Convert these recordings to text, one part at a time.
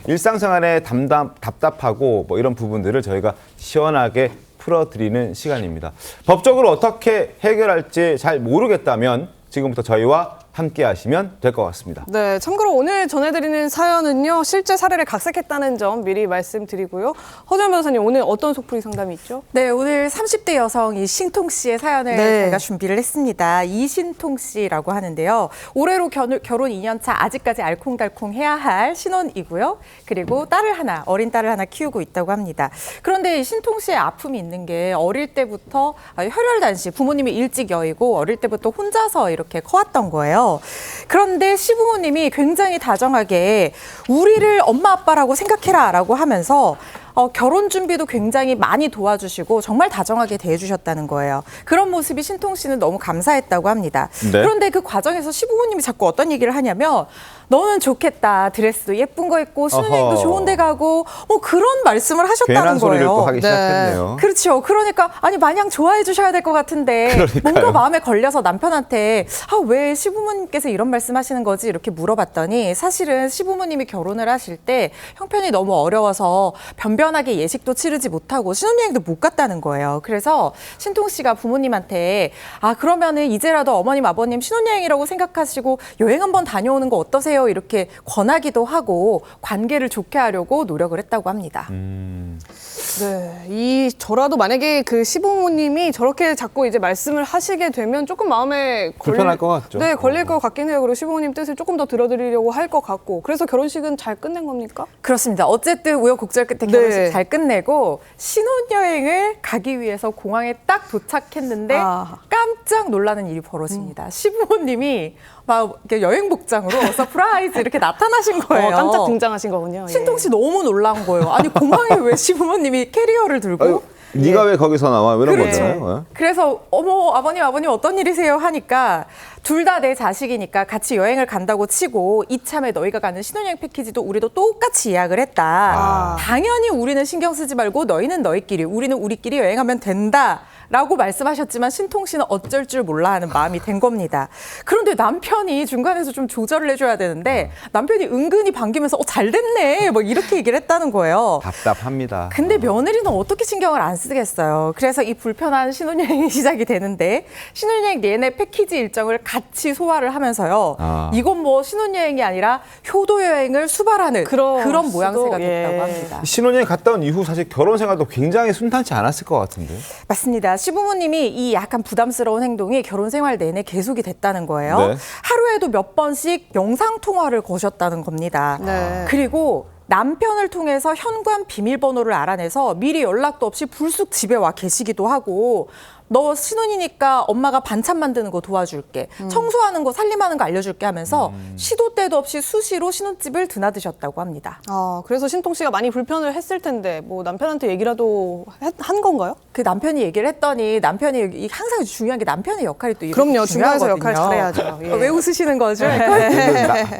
일상생활에 답답하고 뭐 이런 부분들을 저희가 시원하게 풀어드리는 시간입니다. 법적으로 어떻게 해결할지 잘 모르겠다면 지금부터 저희와 함께 하시면 될 것 같습니다. 네, 참고로 오늘 전해드리는 사연은요, 실제 사례를 각색했다는 점 미리 말씀드리고요. 허재현 변호사님, 오늘 어떤 속풀이 상담이 있죠? 네, 오늘 30대 여성 이신통 씨의 사연을 제가 준비를 했습니다. 이신통 씨라고 하는데요. 올해로 결혼 2년 차, 아직까지 알콩달콩 해야 할 신혼이고요. 그리고 어린 딸을 하나 키우고 있다고 합니다. 그런데 이 신통 씨의 아픔이 있는 게 어릴 때부터 혈혈단식, 부모님이 일찍 여의고 어릴 때부터 혼자서 이렇게 커왔던 거예요. 그런데 시부모님이 굉장히 다정하게 우리를 엄마 아빠라고 생각해라 라고 하면서 결혼 준비도 굉장히 많이 도와주시고 정말 다정하게 대해주셨다는 거예요. 그런 모습이 신통 씨는 너무 감사했다고 합니다. 네. 그런데 그 과정에서 시부모님이 자꾸 어떤 얘기를 하냐면 너는 좋겠다. 드레스도 예쁜 거 입고 신혼여행도 좋은 데 가고 뭐 그런 말씀을 하셨다는 괜한 소리를 거예요. 또 하기 시작했네요. 그렇죠. 그러니까 아니 마냥 좋아해 주셔야 될 것 같은데 그러니까요. 뭔가 마음에 걸려서 남편한테 왜 시부모님께서 이런 말씀하시는 거지 이렇게 물어봤더니 사실은 시부모님이 결혼을 하실 때 형편이 너무 어려워서 변변하게 예식도 치르지 못하고 신혼여행도 못 갔다는 거예요. 그래서 신통 씨가 부모님한테 그러면은 이제라도 어머님 아버님 신혼여행이라고 생각하시고 여행 한번 다녀오는 거 어떠세요? 이렇게 권하기도 하고 관계를 좋게 하려고 노력을 했다고 합니다. 네, 저라도 만약에 그 시부모님이 저렇게 자꾸 이제 말씀을 하시게 되면 조금 마음에 불편할 것 같죠. 네, 걸릴 것 같긴 해요. 그리고 시부모님 뜻을 조금 더 들어드리려고 할 것 같고. 그래서 결혼식은 잘 끝낸 겁니까? 그렇습니다. 어쨌든 우여곡절 끝에 결혼식 잘 끝내고 신혼여행을 가기 위해서 공항에 딱 도착했는데 깜짝 놀라는 일이 벌어집니다. 시부모님이 막 이렇게 여행 복장으로 서프라이즈 이렇게 나타나신 거예요. 깜짝 등장하신 거군요. 신통 씨 너무 놀란 거예요. 아니 공항에 왜 시부모님이 캐리어를 들고 네가 왜 거기서 나와? 이런 거잖아요. 그래서 어머 아버님 어떤 일이세요 하니까 둘 다 내 자식이니까 같이 여행을 간다고 치고 이참에 너희가 가는 신혼여행 패키지도 우리도 똑같이 예약을 했다. 당연히 우리는 신경 쓰지 말고 너희는 너희끼리 우리는 우리끼리 여행하면 된다. 라고 말씀하셨지만 신통 씨는 어쩔 줄 몰라 하는 마음이 된 겁니다. 그런데 남편이 중간에서 좀 조절을 해줘야 되는데 남편이 은근히 반기면서 잘 됐네 뭐 이렇게 얘기를 했다는 거예요. 답답합니다. 근데 며느리는 어떻게 신경을 안 쓰겠어요. 그래서 이 불편한 신혼여행이 시작이 되는데 신혼여행 내내 패키지 일정을 같이 소화를 하면서요. 이건 뭐 신혼여행이 아니라 효도여행을 수발하는 그런 모양새가 됐다고 합니다. 신혼여행 갔다 온 이후 사실 결혼 생활도 굉장히 순탄치 않았을 것 같은데. 맞습니다. 시부모님이 이 약간 부담스러운 행동이 결혼 생활 내내 계속이 됐다는 거예요. 네. 하루에도 몇 번씩 영상통화를 거셨다는 겁니다. 그리고 남편을 통해서 현관 비밀번호를 알아내서 미리 연락도 없이 불쑥 집에 와 계시기도 하고 너 신혼이니까 엄마가 반찬 만드는 거 도와줄게. 청소하는 거 살림하는 거 알려줄게 하면서 시도 때도 없이 수시로 신혼집을 드나드셨다고 합니다. 그래서 신통 씨가 많이 불편을 했을 텐데 뭐 남편한테 얘기라도 한 건가요? 그 남편이 얘기를 했더니 남편이 항상 중요한 게 남편의 역할이 또 그럼요. 중요해서 역할 잘해야죠. 왜 웃으시는 거죠?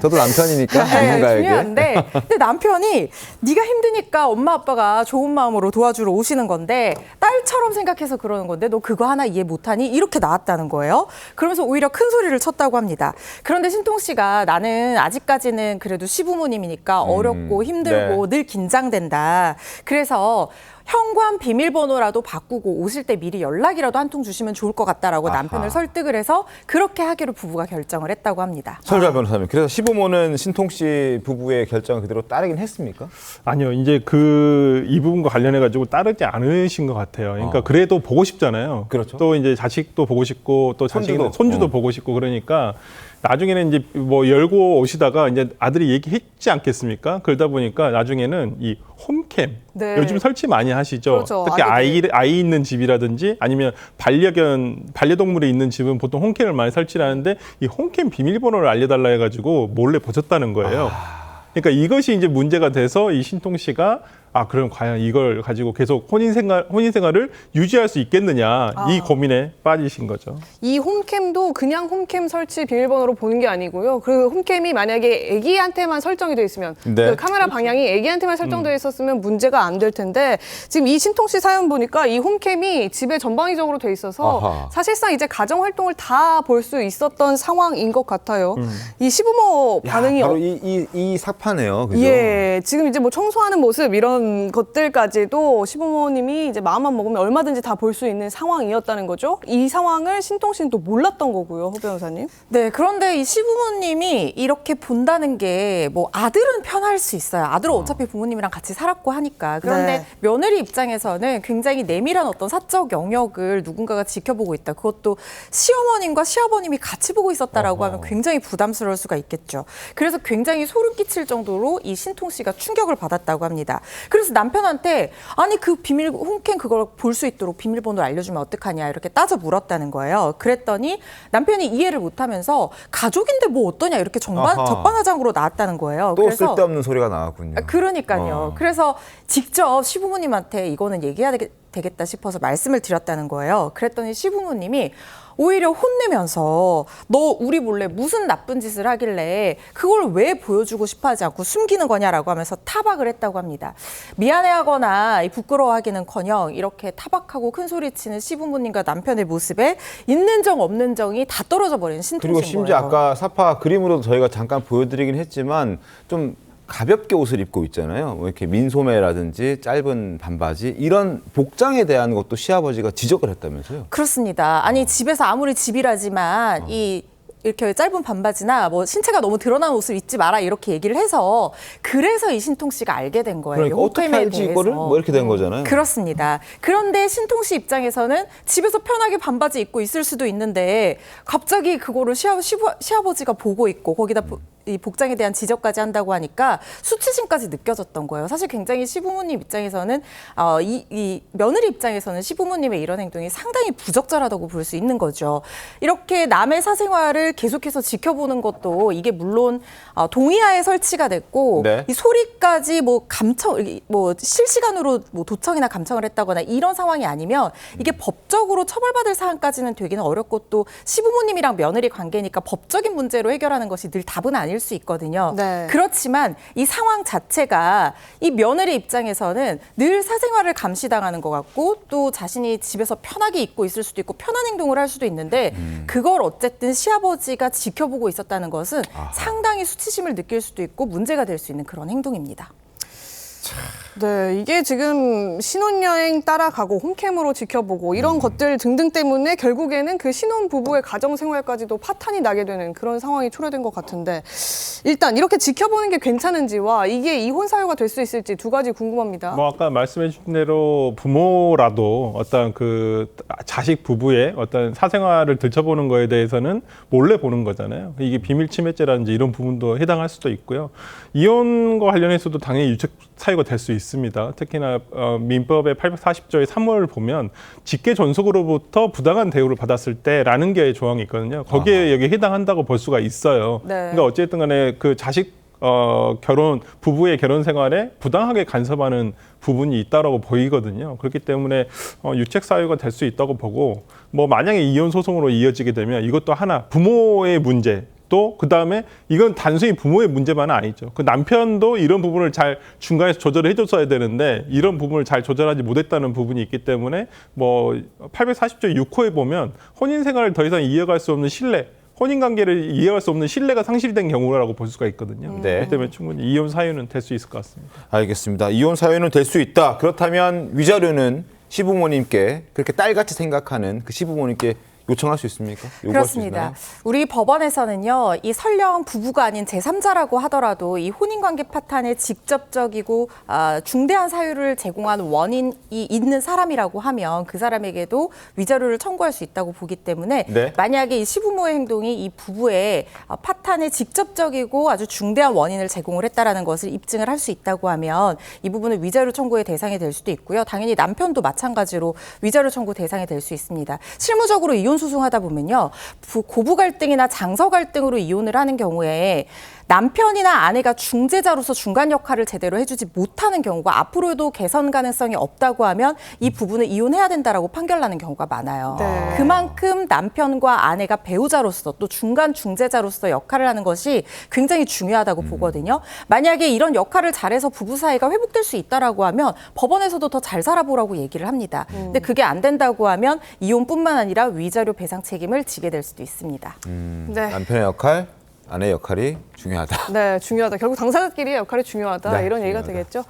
저도 남편이니까 전문가에게. 중요한데 근데 남편이 네가 힘드니까 엄마 아빠가 좋은 마음으로 도와주러 오시는 건데 딸처럼 생각해서 그러는 건데 너 그거 하나 이해 못하니? 이렇게 나왔다는 거예요. 그러면서 오히려 큰 소리를 쳤다고 합니다. 그런데 신통 씨가 나는 아직까지는 그래도 시부모님이니까 어렵고 힘들고 늘 긴장된다. 그래서 현관 비밀번호라도 바꾸고 오실 때 미리 연락이라도 한 통 주시면 좋을 것 같다라고 남편을 설득을 해서 그렇게 하기로 부부가 결정을 했다고 합니다. 설자 변호사님, 그래서 시부모는 신통 씨 부부의 결정을 그대로 따르긴 했습니까? 아니요, 이제 이 부분과 관련해가지고 따르지 않으신 것 같아요. 그러니까 그래도 보고 싶잖아요. 그렇죠. 또 이제 자식도 보고 싶고 또 손주도 보고 싶고 그러니까 나중에는 이제 뭐 열고 오시다가 이제 아들이 얘기했지 않겠습니까? 그러다 보니까 나중에는 이 홈캠 요즘 설치 많이 하시죠. 그렇죠. 특히 아이 있는 집이라든지 아니면 반려동물이 있는 집은 보통 홈캠을 많이 설치를 하는데 이 홈캠 비밀번호를 알려달라 해가지고 몰래 보셨다는 거예요. 그러니까 이것이 이제 문제가 돼서 이 신통 씨가 그럼 과연 이걸 가지고 계속 혼인 생활을 유지할 수 있겠느냐 이 고민에 빠지신 거죠. 이 홈캠도 그냥 홈캠 설치 비밀번호로 보는 게 아니고요. 그 홈캠이 만약에 아기한테만 설정이 돼 있으면 네. 그 카메라 방향이 아기한테만 설정되어 있었으면 문제가 안 될 텐데 지금 이 신통 씨 사연 보니까 이 홈캠이 집에 전방위적으로 돼 있어서 아하. 사실상 이제 가정 활동을 다 볼 수 있었던 상황인 것 같아요. 이 시부모 반응이 바로 이 사파네요. 그죠? 예, 지금 이제 뭐 청소하는 모습 이런 것들까지도 시부모님이 이제 마음만 먹으면 얼마든지 다 볼 수 있는 상황이었다는 거죠. 이 상황을 신통 씨는 또 몰랐던 거고요, 허 변호사님. 네, 그런데 이 시부모님이 이렇게 본다는 게 뭐 아들은 편할 수 있어요. 아들은 어차피 부모님이랑 같이 살았고 하니까. 그런데 네. 며느리 입장에서는 굉장히 내밀한 어떤 사적 영역을 누군가가 지켜보고 있다. 그것도 시어머님과 시아버님이 같이 보고 있었다라고 하면 굉장히 부담스러울 수가 있겠죠. 그래서 굉장히 소름 끼칠 정도로 이 신통 씨가 충격을 받았다고 합니다. 그래서 남편한테 아니 그 비밀 홈캠 그걸 볼 수 있도록 비밀번호를 알려주면 어떡하냐 이렇게 따져 물었다는 거예요. 그랬더니 남편이 이해를 못하면서 가족인데 뭐 어떠냐 이렇게 아하. 적반하장으로 나왔다는 거예요. 또 쓸데없는 소리가 나왔군요. 그러니까요. 그래서 직접 시부모님한테 이거는 얘기해야 되겠다 싶어서 말씀을 드렸다는 거예요. 그랬더니 시부모님이 오히려 혼내면서 너 우리 몰래 무슨 나쁜 짓을 하길래 그걸 왜 보여주고 싶어 하지 않고 숨기는 거냐라고 하면서 타박을 했다고 합니다. 미안해하거나 부끄러워하기는커녕 이렇게 타박하고 큰 소리치는 시부모님과 남편의 모습에 있는 정 없는 정이 다 떨어져 버린 신통신 그리고 거예요. 심지어 아까 사파 그림으로도 저희가 잠깐 보여드리긴 했지만 좀 가볍게 옷을 입고 있잖아요. 뭐 이렇게 민소매라든지 짧은 반바지 이런 복장에 대한 것도 시아버지가 지적을 했다면서요. 그렇습니다. 아니 집에서 아무리 집이라지만 이렇게 짧은 반바지나 뭐 신체가 너무 드러나는 옷을 입지 마라 이렇게 얘기를 해서 그래서 이 신통 씨가 알게 된 거예요. 그러니까 어떻게 홈캠에 알지 대해서. 이거를 뭐 이렇게 된 거잖아요. 그렇습니다. 그런데 신통 씨 입장에서는 집에서 편하게 반바지 입고 있을 수도 있는데 갑자기 그거를 시아버지가 보고 있고 거기다 이 복장에 대한 지적까지 한다고 하니까 수치심까지 느껴졌던 거예요. 사실 굉장히 시부모님 입장에서는 이 며느리 입장에서는 시부모님의 이런 행동이 상당히 부적절하다고 볼 수 있는 거죠. 이렇게 남의 사생활을 계속해서 지켜보는 것도 이게 물론 동의하에 설치가 됐고 네. 이 소리까지 뭐 실시간으로 뭐 도청이나 감청을 했다거나 이런 상황이 아니면 이게 법적으로 처벌받을 사안까지는 되기는 어렵고 또 시부모님이랑 며느리 관계니까 법적인 문제로 해결하는 것이 늘 답은 아닐 수 있거든요. 네. 그렇지만 이 상황 자체가 이 며느리 입장에서는 늘 사생활을 감시당하는 것 같고 또 자신이 집에서 편하게 입고 있을 수도 있고 편한 행동을 할 수도 있는데 그걸 어쨌든 시아버지가 지켜보고 있었다는 것은 상당히 수치심을 느낄 수도 있고 문제가 될 수 있는 그런 행동입니다. 네, 이게 지금 신혼여행 따라가고 홈캠으로 지켜보고 이런 것들 등등 때문에 결국에는 그 신혼 부부의 가정 생활까지도 파탄이 나게 되는 그런 상황이 초래된 것 같은데 일단 이렇게 지켜보는 게 괜찮은지와 이게 이혼 사유가 될 수 있을지 두 가지 궁금합니다. 뭐 아까 말씀해 주신 대로 부모라도 어떤 그 자식 부부의 어떤 사생활을 들춰보는 거에 대해서는 몰래 보는 거잖아요. 이게 비밀 침해죄라든지 이런 부분도 해당할 수도 있고요. 이혼과 관련해서도 당연히 유책 사유가 될 수 있습니다. 특히나 민법의 840조의 3호를 보면 직계 존속으로부터 부당한 대우를 받았을 때라는 게 조항이 있거든요. 거기에 여기 해당한다고 볼 수가 있어요. 네. 그러니까 어쨌든 간에 그 자식 부부의 결혼 생활에 부당하게 간섭하는 부분이 있다라고 보이거든요. 그렇기 때문에 유책 사유가 될 수 있다고 보고 뭐 만약에 이혼 소송으로 이어지게 되면 이것도 하나 부모의 문제 또 그다음에 이건 단순히 부모의 문제만은 아니죠. 그 남편도 이런 부분을 잘 중간에서 조절을 해줬어야 되는데 이런 부분을 잘 조절하지 못했다는 부분이 있기 때문에 뭐 840조 6호에 보면 혼인 생활을 더 이상 이어갈 수 없는 신뢰 혼인 관계를 이해할 수 없는 신뢰가 상실된 경우라고 볼 수가 있거든요. 네. 그렇기 때문에 충분히 이혼 사유는 될 수 있을 것 같습니다. 알겠습니다. 이혼 사유는 될 수 있다. 그렇다면 위자료는 시부모님께 그렇게 딸같이 생각하는 그 시부모님께 요청할 수 있습니까? 요구할 수 그렇습니다. 있나요? 우리 법원에서는요, 이 설령 부부가 아닌 제3자라고 하더라도 이 혼인관계 파탄에 직접적이고 중대한 사유를 제공한 원인이 있는 사람이라고 하면 그 사람에게도 위자료를 청구할 수 있다고 보기 때문에 네. 만약에 이 시부모의 행동이 이 부부의 파탄에 직접적이고 아주 중대한 원인을 제공을 했다라는 것을 입증을 할 수 있다고 하면 이 부분은 위자료 청구의 대상이 될 수도 있고요. 당연히 남편도 마찬가지로 위자료 청구 대상이 될 수 있습니다. 실무적으로 이혼 소송하다 보면요, 고부 갈등이나 장서 갈등으로 이혼을 하는 경우에 남편이나 아내가 중재자로서 중간 역할을 제대로 해주지 못하는 경우가 앞으로도 개선 가능성이 없다고 하면 이 부부는 이혼해야 된다라고 판결나는 경우가 많아요. 네. 그만큼 남편과 아내가 배우자로서 또 중간 중재자로서 역할을 하는 것이 굉장히 중요하다고 보거든요. 만약에 이런 역할을 잘해서 부부 사이가 회복될 수 있다라고 하면 법원에서도 더 잘 살아보라고 얘기를 합니다. 근데 그게 안 된다고 하면 이혼뿐만 아니라 위자료 배상 책임을 지게 될 수도 있습니다. 네. 남편의 역할, 아내의 역할이 중요하다. 네, 중요하다. 결국 당사자끼리의 역할이 중요하다. 네, 이런 얘기가 중요하다. 되겠죠.